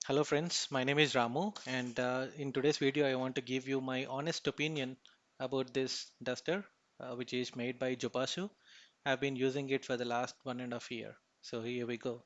Hello friends, my name is Ramu and in today's video I want to give you my honest opinion about this duster which is made by Jopaso. I've been using it for the last 1.5 year. So here we go.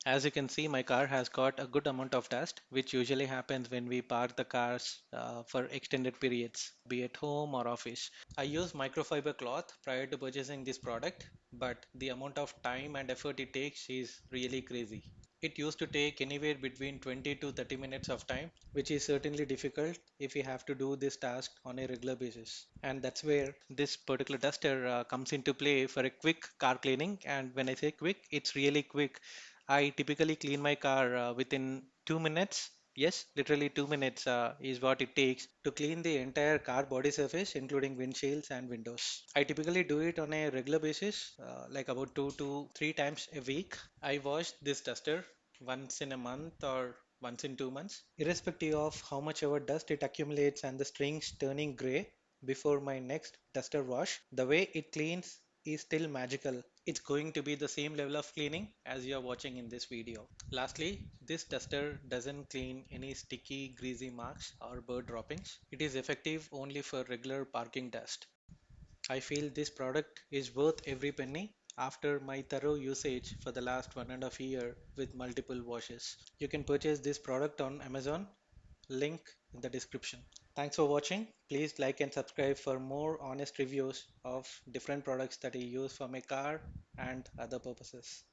As you can see, my car has got a good amount of dust, which usually happens when we park the cars for extended periods, be at home or office. I use microfiber cloth prior to purchasing this product, but the amount of time and effort it takes is really crazy. It used to take anywhere between 20 to 30 minutes of time, which is certainly difficult if you have to do this task on a regular basis. And that's where this particular duster comes into play for a quick car cleaning. And when I say quick, it's really quick. I typically clean my car within 2 minutes. Yes, literally 2 minutes is what it takes to clean the entire car body surface, including windshields and windows. I typically do it on a regular basis, like about 2 to 3 times a week. I wash this duster once in a month or once in 2 months, irrespective of how much ever dust it accumulates and the strings turning gray before my next duster wash. The way it cleans is still magical. It's going to be the same level of cleaning as you are watching in this video. Lastly, this duster doesn't clean any sticky, greasy marks or bird droppings. It is effective only for regular parking dust. I feel this product is worth every penny after my thorough usage for the last 1.5 year with multiple washes. You can purchase this product on Amazon, link in the description. Thanks for watching. Please like and subscribe for more honest reviews of different products that I use for my car and other purposes.